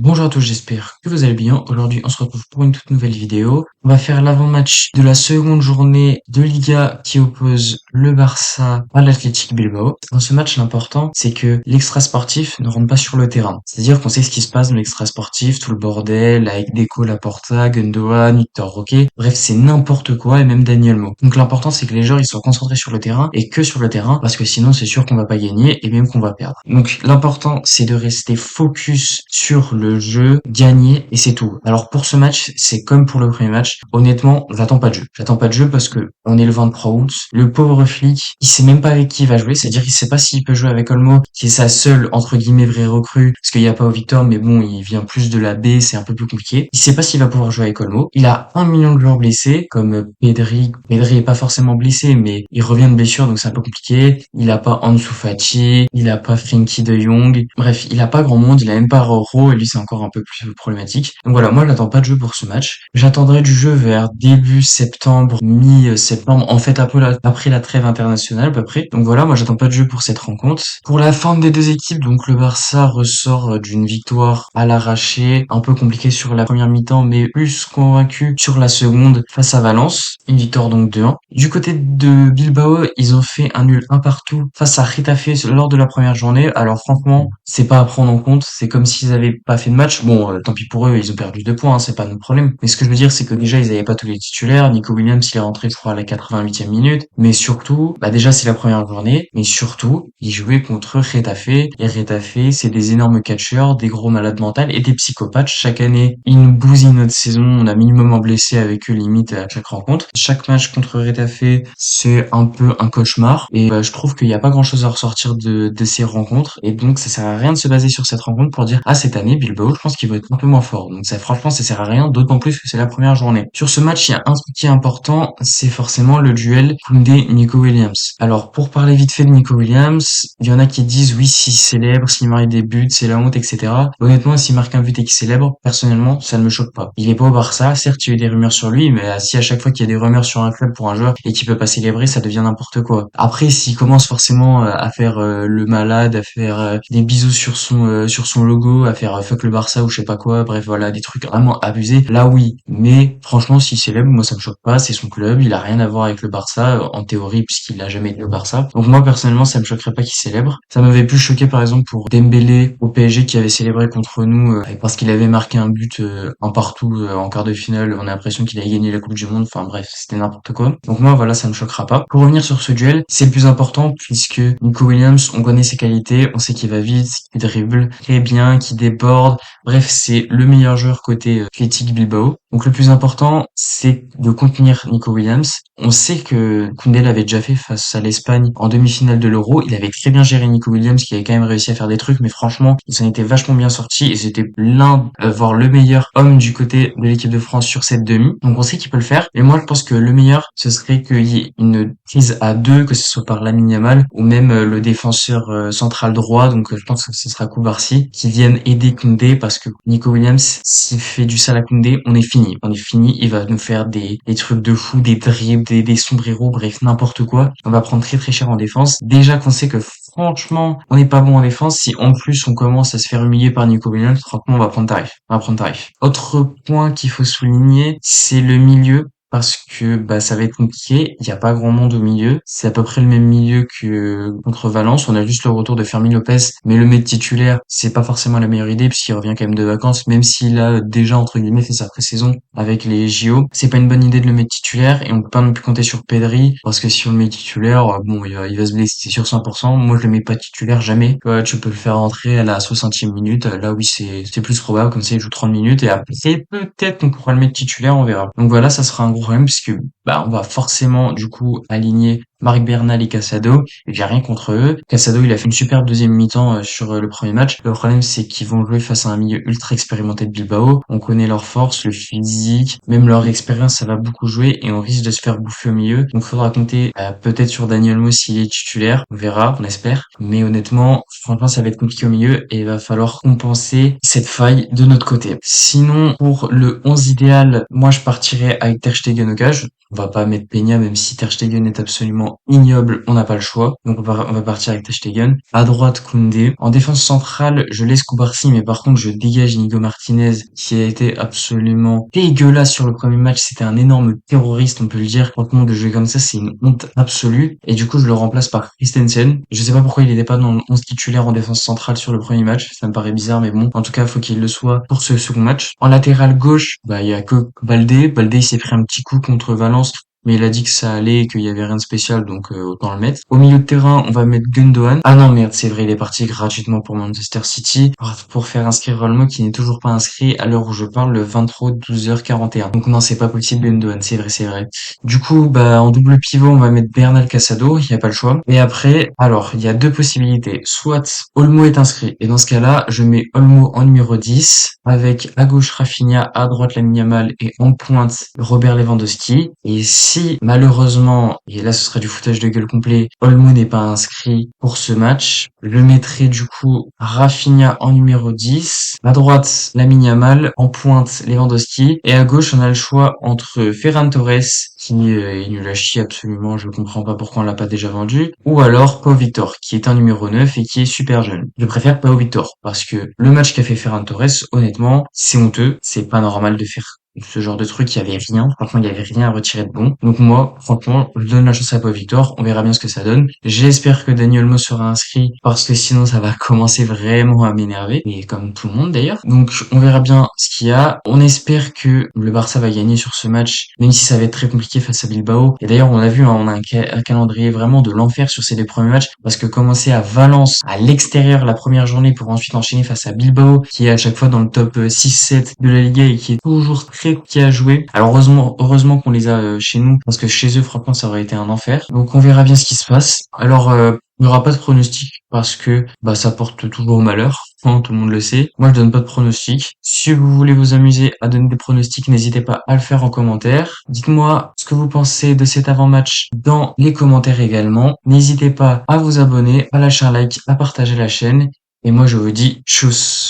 Bonjour à tous, j'espère que vous allez bien. Aujourd'hui, on se retrouve pour une toute nouvelle vidéo. On va faire l'avant-match de la seconde journée de Liga qui oppose le Barça à l'Athletic Bilbao. Dans ce match, l'important, c'est que l'extra sportif ne rentre pas sur le terrain. C'est-à-dire qu'on sait ce qui se passe dans l'extra sportif, tout le bordel, avec Deco, Laporta, Gundogan, Victor Roque. Bref, c'est n'importe quoi et même Daniel Mo. Donc l'important, c'est que les joueurs, ils soient concentrés sur le terrain et que sur le terrain parce que sinon, c'est sûr qu'on va pas gagner et même qu'on va perdre. Donc l'important, c'est de rester focus sur le jeu, gagner et c'est tout. Alors pour ce match, c'est comme pour le premier match. Honnêtement, j'attends pas de jeu. J'attends pas de jeu parce que on est le 23 août. Le pauvre flic, il sait même pas avec qui il va jouer. C'est-à-dire qu'il sait pas s'il peut jouer avec Olmo, qui est sa seule, entre guillemets, vraie recrue. Parce qu'il y a pas au Victor, mais bon, il vient plus de la B, c'est un peu plus compliqué. Il sait pas s'il va pouvoir jouer avec Olmo. Il a 1 million de joueurs blessés, comme Pedri. Pedri est pas forcément blessé, mais il revient de blessure, donc c'est un peu compliqué. Il a pas Ansu Fati. Il a pas Frenkie de Jong. Bref, il a pas grand monde. Il a même pas Roro, et lui, c'est encore un peu plus problématique. Donc voilà, moi, j'attends pas de jeu pour ce match. J'attendrai du jeu vers début septembre, mi-septembre, en fait, un peu après la trêve internationale, à peu près. Donc voilà, moi, j'attends pas de jeu pour cette rencontre. Pour la forme des deux équipes, donc le Barça ressort d'une victoire à l'arraché, un peu compliquée sur la première mi-temps, mais plus convaincu sur la seconde face à Valence. Une victoire donc 2-1. Du côté de Bilbao, ils ont fait un nul un partout face à Getafe lors de la première journée. Alors franchement, c'est pas à prendre en compte. C'est comme s'ils avaient pas fait de match. Bon, tant pis pour eux, ils ont perdu 2 points, hein, c'est pas notre problème. Mais ce que je veux dire, c'est que déjà, ils avaient pas tous les titulaires. Nico Williams, il est rentré, je crois, à la 88e minute. Mais surtout, bah déjà, c'est la première journée. Mais surtout, ils jouaient contre Getafe. Et Getafe, c'est des énormes catcheurs, des gros malades mentaux et des psychopathes. Chaque année, ils nous bousillent notre saison. On a minimum blessé avec eux, limite, à chaque rencontre. Chaque match contre Getafe, c'est un peu un cauchemar. Et je trouve qu'il n'y a pas grand chose à ressortir de ces rencontres. Et donc, ça sert à rien de se baser sur cette rencontre pour dire, ah, cette année, Bilbao, je pense qu'il va être un peu moins fort. Donc ça, franchement, ça sert à rien, d'autant plus que c'est la première journée. Sur ce match, il y a un truc qui est important, c'est forcément le duel Koundé-Nico Williams. Alors, pour parler vite fait de Nico Williams, il y en a qui disent, oui, s'il célèbre, s'il marque des buts, c'est la honte, etc. Honnêtement, s'il marque un but et qu'il célèbre, personnellement, ça ne me choque pas. Il est pas au Barça, certes, il y a eu des rumeurs sur lui, mais si à chaque fois qu'il y a des rumeurs sur un club pour un joueur et qu'il peut pas célébrer, ça devient n'importe quoi. Après, s'il commence forcément à faire le malade, à faire des bisous sur son logo, à faire fuck le Barça ou je sais pas quoi, bref voilà, des trucs vraiment abusés, là oui. Mais franchement, s'il célèbre, moi ça me choque pas, c'est son club, il a rien à voir avec le Barça, en théorie, puisqu'il a jamais été au Barça. Donc moi personnellement, ça me choquerait pas qu'il célèbre. Ça m'avait plus choqué par exemple pour Dembélé au PSG qui avait célébré contre nous parce qu'il avait marqué un but un partout en quart de finale, on a l'impression qu'il a gagné la Coupe du Monde, enfin bref, c'était n'importe quoi. Donc moi voilà, ça me choquera pas. Pour revenir sur ce duel, c'est le plus important puisque Nico Williams, on connaît ses qualités, on sait qu'il va vite, qu'il dribble très bien, qu'il déborde. Bref, c'est le meilleur joueur côté Athletic Bilbao. Donc le plus important, c'est de contenir Nico Williams. On sait que Koundé l'avait déjà fait face à l'Espagne en demi-finale de l'Euro. Il avait très bien géré Nico Williams, qui avait quand même réussi à faire des trucs, mais franchement, il s'en était vachement bien sorti et c'était voire le meilleur homme du côté de l'équipe de France sur cette demi. Donc on sait qu'il peut le faire. Et moi, je pense que le meilleur, ce serait qu'il y ait une prise à deux, que ce soit par Lamine Yamal ou même le défenseur central droit. Donc je pense que ce sera Koubarsi qui vienne aider Koundé parce que Nico Williams, s'il fait du sale à Koundé, on est fini. On est fini. Il va nous faire des trucs de fou, des dribbles, des sombreros, bref, n'importe quoi. On va prendre très très cher en défense. Déjà qu'on sait que franchement, on n'est pas bon en défense. Si en plus on commence à se faire humilier par Nico Williams, franchement, on va prendre tarif. On va prendre tarif. Autre point qu'il faut souligner, c'est le milieu. Parce que bah ça va être compliqué, il n'y a pas grand monde au milieu, c'est à peu près le même milieu que contre Valence, on a juste le retour de Fermin Lopez, mais le mettre titulaire, c'est pas forcément la meilleure idée puisqu'il revient quand même de vacances, même s'il a déjà entre guillemets fait sa pré-saison avec les JO, c'est pas une bonne idée de le mettre titulaire et on peut pas non plus compter sur Pedri parce que si on le met titulaire, bon il va se blesser c'est sûr 100%, moi je le mets pas titulaire jamais. Ouais, tu peux le faire rentrer à la 60e minute, là oui c'est plus probable, comme ça il joue 30 minutes et après peut-être qu'on pourra le mettre titulaire, on verra. Donc voilà, ça sera un gros problème puisque bah on va forcément du coup aligner Marc Bernal et Casado, et j'ai rien contre eux. Casado, il a fait une superbe deuxième mi-temps sur le premier match. Le problème, c'est qu'ils vont jouer face à un milieu ultra expérimenté de Bilbao. On connaît leur force, le physique, même leur expérience, ça va beaucoup jouer, et on risque de se faire bouffer au milieu. Donc, faudra compter peut-être sur Daniel Mo s'il est titulaire. On verra, on espère. Mais honnêtement, franchement, ça va être compliqué au milieu, et il va falloir compenser cette faille de notre côté. Sinon, pour le 11 idéal, moi, je partirais avec Ter Stegen au cage. On va pas mettre Peña, même si Ter Stegen est absolument ignoble, on n'a pas le choix. Donc on va partir avec Ter Stegen. À droite, Koundé. En défense centrale, je laisse Koubarsi, mais par contre, je dégage Inigo Martinez, qui a été absolument dégueulasse sur le premier match. C'était un énorme terroriste, on peut le dire. Franchement, de jouer comme ça, c'est une honte absolue. Et du coup, je le remplace par Christensen. Je sais pas pourquoi il n'était pas dans le 11 titulaire en défense centrale sur le premier match. Ça me paraît bizarre, mais bon. En tout cas, faut qu'il le soit pour ce second match. En latéral gauche, bah, il y a que Baldé. Baldé, il s'est pris un petit coup contre Valence, mais il a dit que ça allait et qu'il y avait rien de spécial, donc autant le mettre. Au milieu de terrain, on va mettre Gundogan. Ah non, merde, c'est vrai, il est parti gratuitement pour Manchester City pour faire inscrire Olmo, qui n'est toujours pas inscrit à l'heure où je parle, le 23 12h41. Donc non, c'est pas possible, Gundogan, c'est vrai, c'est vrai. Du coup, bah en double pivot, on va mettre Bernal Casado, il n'y a pas le choix. Et après, alors, il y a deux possibilités. Soit Olmo est inscrit, et dans ce cas-là, je mets Olmo en numéro 10, avec à gauche Rafinha, à droite Lamine Yamal et en pointe Robert Lewandowski. Et si malheureusement, et là ce serait du foutage de gueule complet, Olmo n'est pas inscrit pour ce match, je mettrai du coup Rafinha en numéro 10, à droite Lamine Yamal, en pointe Lewandowski, et à gauche on a le choix entre Ferran Torres, qui est nul à chier absolument, je ne comprends pas pourquoi on l'a pas déjà vendu, ou alors Pau Victor, qui est un numéro 9 et qui est super jeune. Je préfère Pau Victor, parce que le match qu'a fait Ferran Torres, honnêtement, c'est honteux, c'est pas normal de faire ce genre de truc, il y avait rien. Franchement, il y avait rien à retirer de bon. Donc moi, franchement, je donne la chance à Pau Victor. On verra bien ce que ça donne. J'espère que Daniel Olmo sera inscrit parce que sinon ça va commencer vraiment à m'énerver. Et comme tout le monde d'ailleurs. Donc on verra bien ce qu'il y a. On espère que le Barça va gagner sur ce match, même si ça va être très compliqué face à Bilbao. Et d'ailleurs, on a vu, hein, on a un calendrier vraiment de l'enfer sur ces deux premiers matchs parce que commencer à Valence, à l'extérieur la première journée pour ensuite enchaîner face à Bilbao, qui est à chaque fois dans le top 6-7 de la Liga et qui est toujours très qui a joué. Alors heureusement qu'on les a chez nous parce que chez eux franchement ça aurait été un enfer. Donc on verra bien ce qui se passe. Alors il n'y aura pas de pronostic parce que bah ça porte toujours au malheur. Hein, tout le monde le sait. Moi je donne pas de pronostic. Si vous voulez vous amuser à donner des pronostics, n'hésitez pas à le faire en commentaire. Dites-moi ce que vous pensez de cet avant-match dans les commentaires également. N'hésitez pas à vous abonner, à lâcher un like, à partager la chaîne. Et moi je vous dis tchuss.